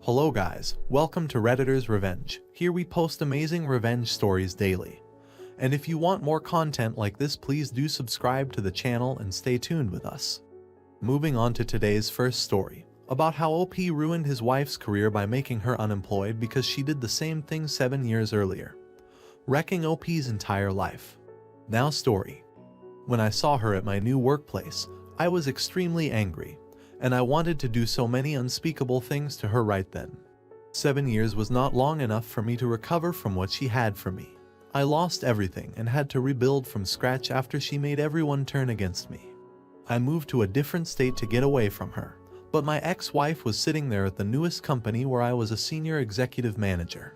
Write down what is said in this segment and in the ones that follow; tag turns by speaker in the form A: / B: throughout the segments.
A: Hello guys, welcome to Redditor's Revenge. Here we post amazing revenge stories daily. And if you want more content like this, please do subscribe to the channel and stay tuned with us. Moving on to today's first story, about how OP ruined his wife's career by making her unemployed because she did the same thing 7 years earlier, wrecking OP's entire life. Now story. When I saw her at my new workplace, I was extremely angry, and I wanted to do so many unspeakable things to her right then. 7 years was not long enough for me to recover from what she had for me. I lost everything and had to rebuild from scratch after she made everyone turn against me. I moved to a different state to get away from her, but my ex-wife was sitting there at the newest company where I was a senior executive manager.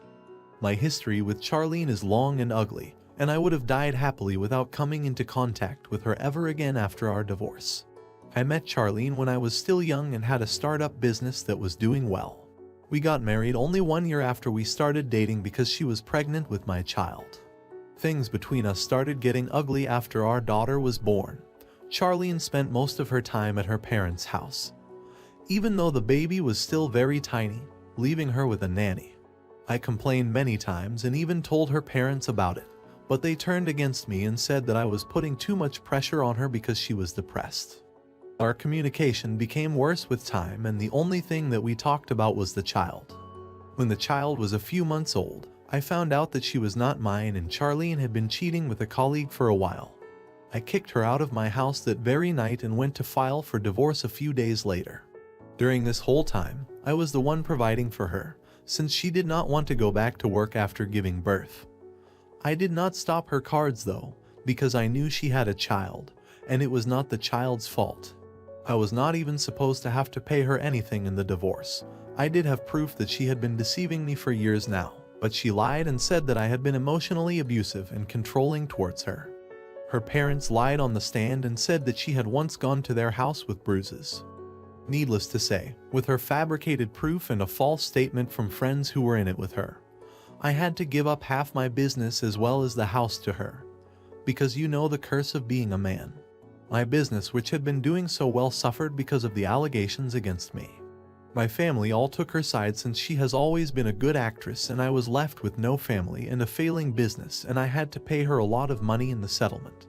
A: My history with Charlene is long and ugly, and I would have died happily without coming into contact with her ever again after our divorce. I met Charlene when I was still young and had a startup business that was doing well. We got married only 1 year after we started dating because she was pregnant with my child. Things between us started getting ugly after our daughter was born. Charlene spent most of her time at her parents' house, even though the baby was still very tiny, leaving her with a nanny. I complained many times and even told her parents about it, but they turned against me and said that I was putting too much pressure on her because she was depressed. Our communication became worse with time, and the only thing that we talked about was the child. When the child was a few months old, I found out that she was not mine and Charlene had been cheating with a colleague for a while. I kicked her out of my house that very night and went to file for divorce a few days later. During this whole time, I was the one providing for her, since she did not want to go back to work after giving birth. I did not stop her cards though, because I knew she had a child, and it was not the child's fault. I was not even supposed to have to pay her anything in the divorce. I did have proof that she had been deceiving me for years now, but she lied and said that I had been emotionally abusive and controlling towards her. Her parents lied on the stand and said that she had once gone to their house with bruises. Needless to say, with her fabricated proof and a false statement from friends who were in it with her, I had to give up half my business as well as the house to her. Because you know the curse of being a man. My business, which had been doing so well, suffered because of the allegations against me. My family all took her side since she has always been a good actress, and I was left with no family and a failing business, and I had to pay her a lot of money in the settlement.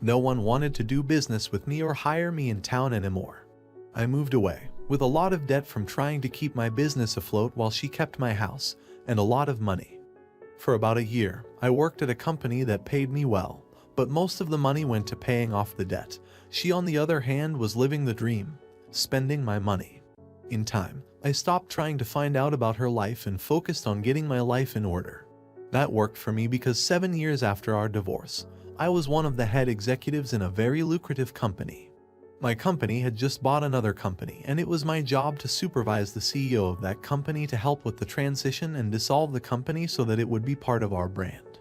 A: No one wanted to do business with me or hire me in town anymore. I moved away, with a lot of debt from trying to keep my business afloat while she kept my house, and a lot of money. For about a year, I worked at a company that paid me well, but most of the money went to paying off the debt. She, on the other hand, was living the dream, spending my money. In time, I stopped trying to find out about her life and focused on getting my life in order. That worked for me because 7 years after our divorce, I was one of the head executives in a very lucrative company. My company had just bought another company, and it was my job to supervise the CEO of that company to help with the transition and dissolve the company so that it would be part of our brand.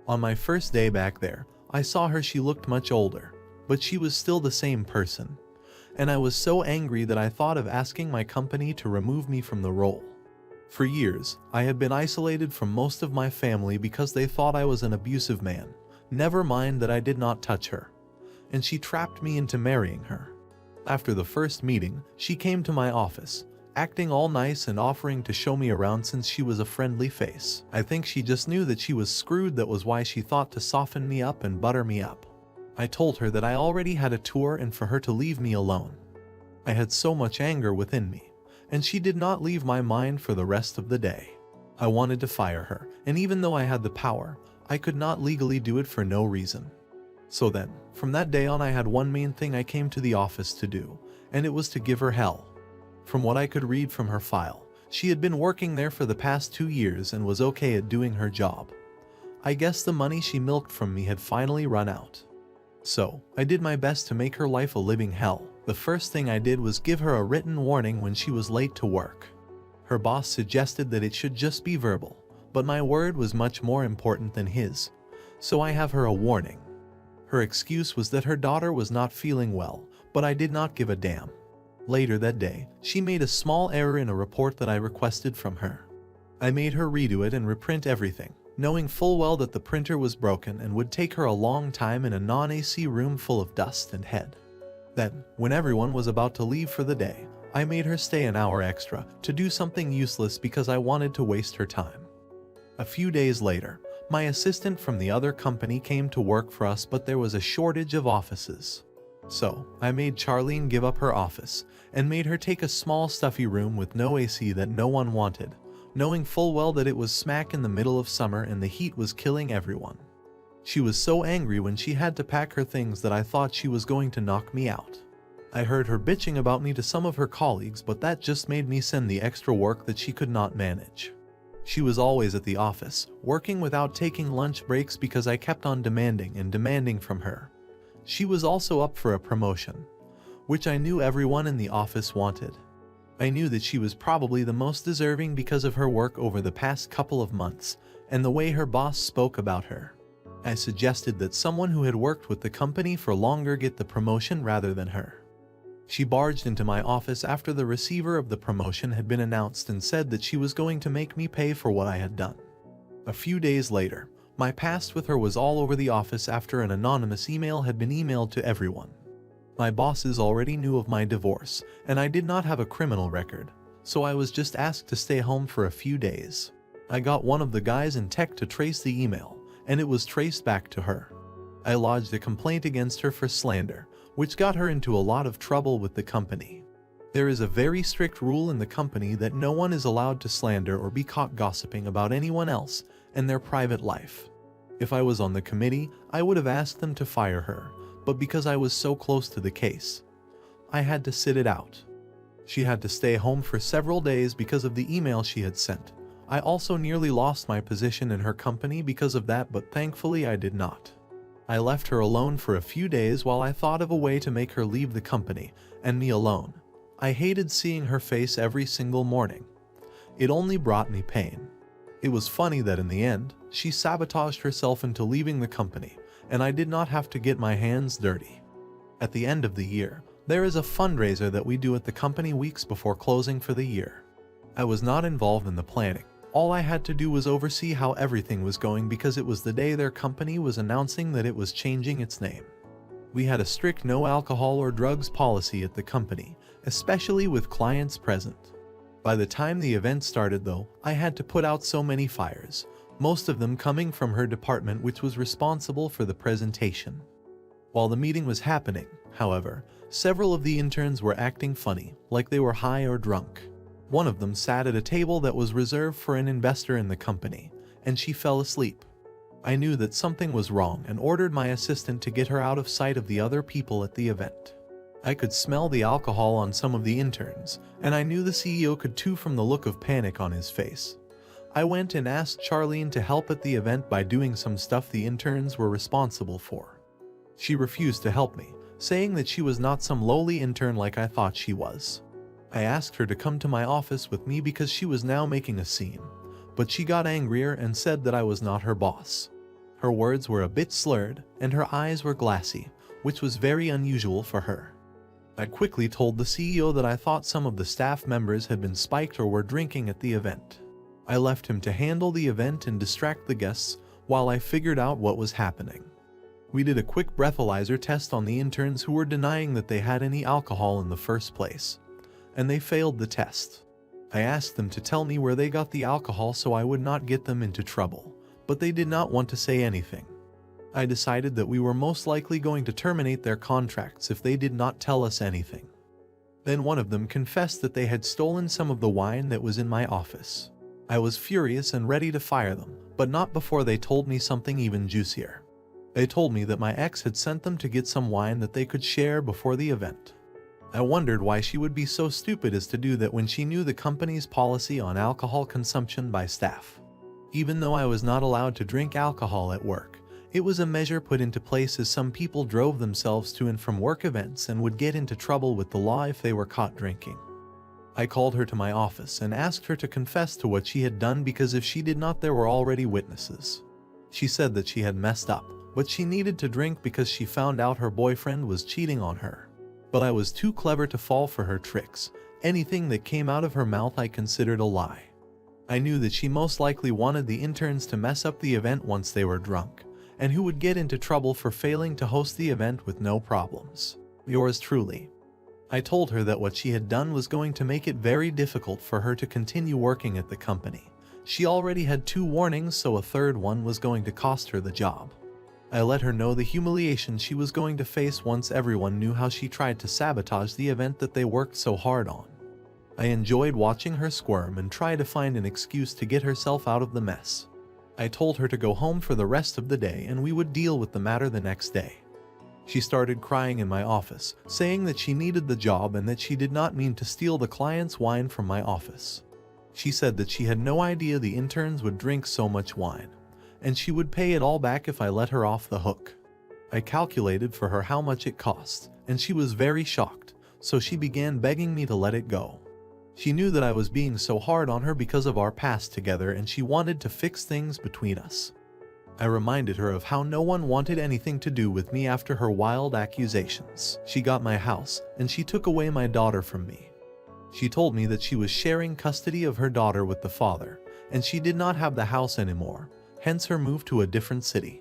A: On my first day back there, I saw her. She looked much older, but she was still the same person. And I was so angry that I thought of asking my company to remove me from the role. For years, I had been isolated from most of my family because they thought I was an abusive man, never mind that I did not touch her. And she trapped me into marrying her. After the first meeting, she came to my office, acting all nice and offering to show me around since she was a friendly face. I think she just knew that she was screwed. That was why she thought to soften me up and butter me up. I told her that I already had a tour and for her to leave me alone. I had so much anger within me, and she did not leave my mind for the rest of the day. I wanted to fire her, and even though I had the power, I could not legally do it for no reason. So then, from that day on, I had one main thing I came to the office to do, and it was to give her hell. From what I could read from her file, she had been working there for the past 2 years and was okay at doing her job. I guess the money she milked from me had finally run out. So, I did my best to make her life a living hell. The first thing I did was give her a written warning when she was late to work. Her boss suggested that it should just be verbal, but my word was much more important than his, so I have her a warning. Her excuse was that her daughter was not feeling well, but I did not give a damn. Later that day, she made a small error in a report that I requested from her. I made her redo it and reprint everything, knowing full well that the printer was broken and would take her a long time in a non-AC room full of dust and head. Then, when everyone was about to leave for the day, I made her stay an hour extra to do something useless because I wanted to waste her time. A few days later, my assistant from the other company came to work for us, but there was a shortage of offices. So, I made Charlene give up her office and made her take a small stuffy room with no AC that no one wanted, knowing full well that it was smack in the middle of summer and the heat was killing everyone. She was so angry when she had to pack her things that I thought she was going to knock me out. I heard her bitching about me to some of her colleagues, but that just made me send the extra work that she could not manage. She was always at the office, working without taking lunch breaks because I kept on demanding from her. She was also up for a promotion, which I knew everyone in the office wanted. I knew that she was probably the most deserving because of her work over the past couple of months and the way her boss spoke about her. I suggested that someone who had worked with the company for longer get the promotion rather than her. She barged into my office after the receiver of the promotion had been announced and said that she was going to make me pay for what I had done. A few days later, my past with her was all over the office after an anonymous email had been emailed to everyone. My bosses already knew of my divorce, and I did not have a criminal record, so I was just asked to stay home for a few days. I got one of the guys in tech to trace the email, and it was traced back to her. I lodged a complaint against her for slander, which got her into a lot of trouble with the company. There is a very strict rule in the company that no one is allowed to slander or be caught gossiping about anyone else and their private life. If I was on the committee, I would have asked them to fire her, but because I was so close to the case, I had to sit it out. She had to stay home for several days because of the email she had sent. I also nearly lost my position in her company because of that, but thankfully I did not. I left her alone for a few days while I thought of a way to make her leave the company, and me alone. I hated seeing her face every single morning. It only brought me pain. It was funny that in the end, she sabotaged herself into leaving the company, and I did not have to get my hands dirty. At the end of the year, there is a fundraiser that we do at the company weeks before closing for the year. I was not involved in the planning. All I had to do was oversee how everything was going because it was the day their company was announcing that it was changing its name. We had a strict no alcohol or drugs policy at the company, especially with clients present. By the time the event started though, I had to put out so many fires, most of them coming from her department, which was responsible for the presentation. While the meeting was happening, however, several of the interns were acting funny, like they were high or drunk. One of them sat at a table that was reserved for an investor in the company, and she fell asleep. I knew that something was wrong and ordered my assistant to get her out of sight of the other people at the event. I could smell the alcohol on some of the interns, and I knew the CEO could too from the look of panic on his face. I went and asked Charlene to help at the event by doing some stuff the interns were responsible for. She refused to help me, saying that she was not some lowly intern like I thought she was. I asked her to come to my office with me because she was now making a scene, but she got angrier and said that I was not her boss. Her words were a bit slurred, and her eyes were glassy, which was very unusual for her. I quickly told the CEO that I thought some of the staff members had been spiked or were drinking at the event. I left him to handle the event and distract the guests while I figured out what was happening. We did a quick breathalyzer test on the interns who were denying that they had any alcohol in the first place, and they failed the test. I asked them to tell me where they got the alcohol so I would not get them into trouble, but they did not want to say anything. I decided that we were most likely going to terminate their contracts if they did not tell us anything. Then one of them confessed that they had stolen some of the wine that was in my office. I was furious and ready to fire them, but not before they told me something even juicier. They told me that my ex had sent them to get some wine that they could share before the event. I wondered why she would be so stupid as to do that when she knew the company's policy on alcohol consumption by staff. Even though I was not allowed to drink alcohol at work, it was a measure put into place as some people drove themselves to and from work events and would get into trouble with the law if they were caught drinking. I called her to my office and asked her to confess to what she had done because if she did not, there were already witnesses. She said that she had messed up, but she needed to drink because she found out her boyfriend was cheating on her. But I was too clever to fall for her tricks. Anything that came out of her mouth I considered a lie. I knew that she most likely wanted the interns to mess up the event once they were drunk, and who would get into trouble for failing to host the event with no problems. Yours truly. I told her that what she had done was going to make it very difficult for her to continue working at the company. She already had 2 warnings, so a third one was going to cost her the job. I let her know the humiliation she was going to face once everyone knew how she tried to sabotage the event that they worked so hard on. I enjoyed watching her squirm and try to find an excuse to get herself out of the mess. I told her to go home for the rest of the day and we would deal with the matter the next day. She started crying in my office, saying that she needed the job and that she did not mean to steal the client's wine from my office. She said that she had no idea the interns would drink so much wine, and she would pay it all back if I let her off the hook. I calculated for her how much it cost, and she was very shocked, so she began begging me to let it go. She knew that I was being so hard on her because of our past together and she wanted to fix things between us. I reminded her of how no one wanted anything to do with me after her wild accusations. She got my house, and she took away my daughter from me. She told me that she was sharing custody of her daughter with the father, and she did not have the house anymore, hence her move to a different city.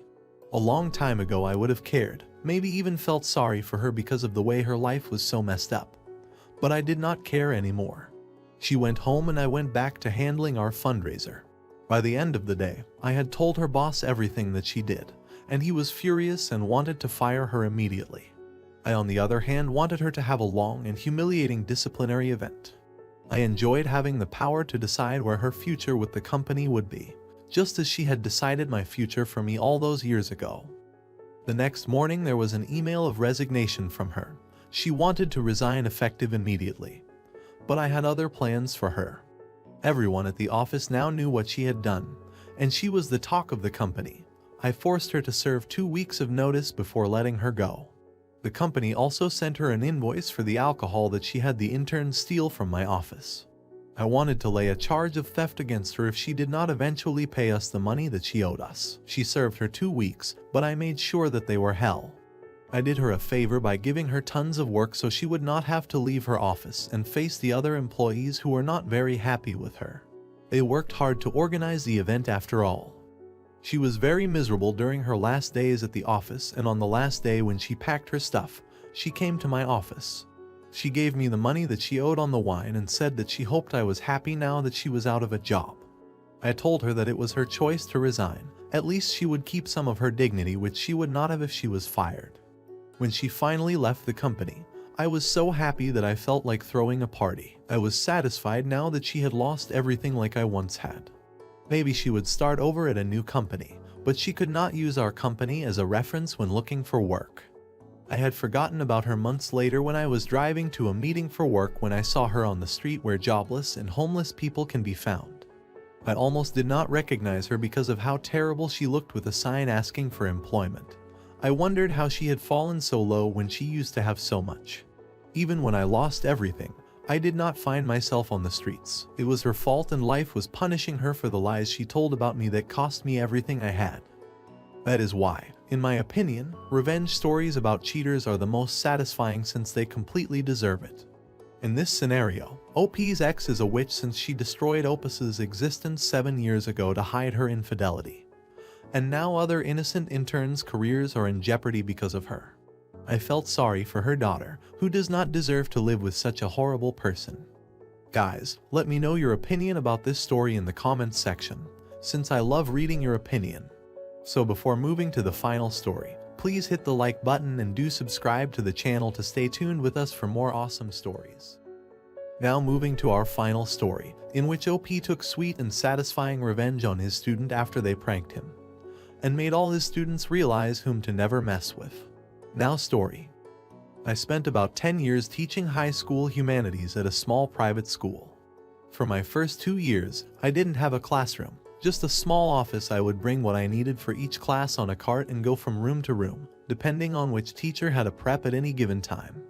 A: A long time ago I would have cared, maybe even felt sorry for her because of the way her life was so messed up. But I did not care anymore. She went home and I went back to handling our fundraiser. By the end of the day, I had told her boss everything that she did, and he was furious and wanted to fire her immediately. I, on the other hand, wanted her to have a long and humiliating disciplinary event. I enjoyed having the power to decide where her future with the company would be, just as she had decided my future for me all those years ago. The next morning there was an email of resignation from her. She wanted to resign effective immediately. But I had other plans for her. Everyone at the office now knew what she had done, and she was the talk of the company. I forced her to serve 2 weeks of notice before letting her go. The company also sent her an invoice for the alcohol that she had the interns steal from my office. I wanted to lay a charge of theft against her if she did not eventually pay us the money that she owed us. She served her 2 weeks, but I made sure that they were hell. I did her a favor by giving her tons of work so she would not have to leave her office and face the other employees who were not very happy with her. They worked hard to organize the event after all. She was very miserable during her last days at the office, and on the last day when she packed her stuff, she came to my office. She gave me the money that she owed on the wine and said that she hoped I was happy now that she was out of a job. I told her that it was her choice to resign. At least she would keep some of her dignity, which she would not have if she was fired. When she finally left the company, I was so happy that I felt like throwing a party. I was satisfied now that she had lost everything like I once had. Maybe she would start over at a new company, but she could not use our company as a reference when looking for work. I had forgotten about her months later when I was driving to a meeting for work when I saw her on the street where jobless and homeless people can be found. I almost did not recognize her because of how terrible she looked with a sign asking for employment. I wondered how she had fallen so low when she used to have so much. Even when I lost everything, I did not find myself on the streets. It was her fault and life was punishing her for the lies she told about me that cost me everything I had. That is why, in my opinion, revenge stories about cheaters are the most satisfying since they completely deserve it. In this scenario, OP's ex is a witch since she destroyed Opus's existence 7 years ago to hide her infidelity. And now other innocent interns' careers are in jeopardy because of her. I felt sorry for her daughter, who does not deserve to live with such a horrible person. Guys, let me know your opinion about this story in the comments section, since I love reading your opinion. So before moving to the final story, please hit the like button and do subscribe to the channel to stay tuned with us for more awesome stories. Now moving to our final story, in which OP took sweet and satisfying revenge on his student after they pranked him, and made all his students realize whom to never mess with. Now story. I spent about 10 years teaching high school humanities at a small private school. For my first 2 years, I didn't have a classroom, just a small office. I would bring what I needed for each class on a cart and go from room to room, depending on which teacher had a prep at any given time.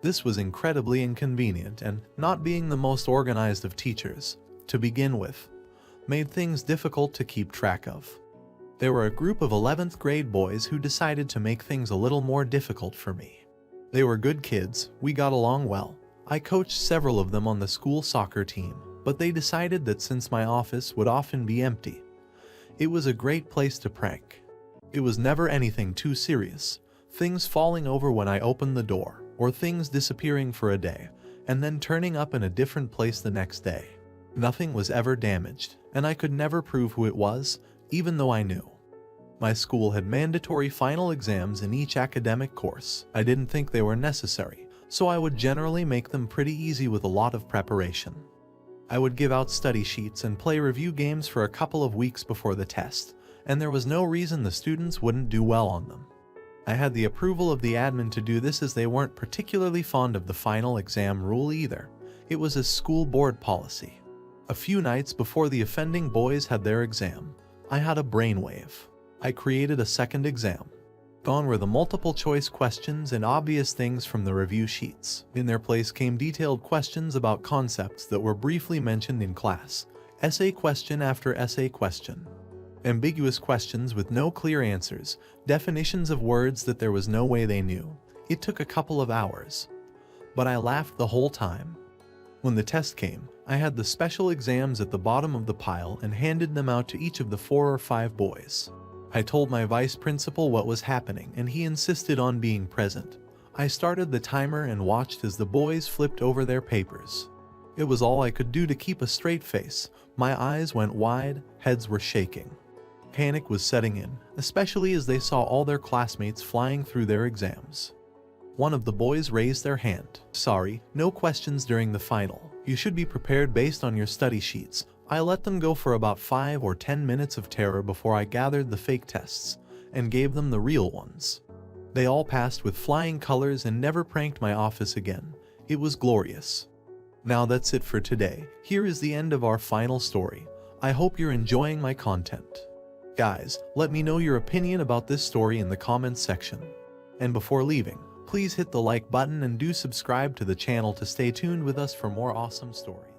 A: This was incredibly inconvenient and, not being the most organized of teachers, to begin with, made things difficult to keep track of. There were a group of 11th grade boys who decided to make things a little more difficult for me. They were good kids, we got along well. I coached several of them on the school soccer team, but they decided that since my office would often be empty, it was a great place to prank. It was never anything too serious, things falling over when I opened the door, or things disappearing for a day, and then turning up in a different place the next day. Nothing was ever damaged, and I could never prove who it was, even though I knew. My school had mandatory final exams in each academic course. I didn't think they were necessary, so I would generally make them pretty easy with a lot of preparation. I would give out study sheets and play review games for a couple of weeks before the test, and there was no reason the students wouldn't do well on them. I had the approval of the admin to do this, as they weren't particularly fond of the final exam rule either. It was a school board policy. A few nights before the offending boys had their exam, I had a brainwave. I created a second exam. Gone were the multiple choice questions and obvious things from the review sheets. In their place came detailed questions about concepts that were briefly mentioned in class, essay question after essay question. Ambiguous questions with no clear answers, definitions of words that there was no way they knew. It took a couple of hours. But I laughed the whole time. When the test came, I had the special exams at the bottom of the pile and handed them out to each of the 4 or 5 boys. I told my vice principal what was happening, and he insisted on being present. I started the timer and watched as the boys flipped over their papers. It was all I could do to keep a straight face. My eyes went wide, heads were shaking. Panic was setting in, especially as they saw all their classmates flying through their exams. One of the boys raised their hand. "Sorry, no questions during the final. You should be prepared based on your study sheets." I let them go for about 5 or 10 minutes of terror before I gathered the fake tests and gave them the real ones. They all passed with flying colors and never pranked my office again. It was glorious. Now that's it for today. Here is the end of our final story. I hope you're enjoying my content. Guys, let me know your opinion about this story in the comments section. And before leaving, please hit the like button and do subscribe to the channel to stay tuned with us for more awesome stories.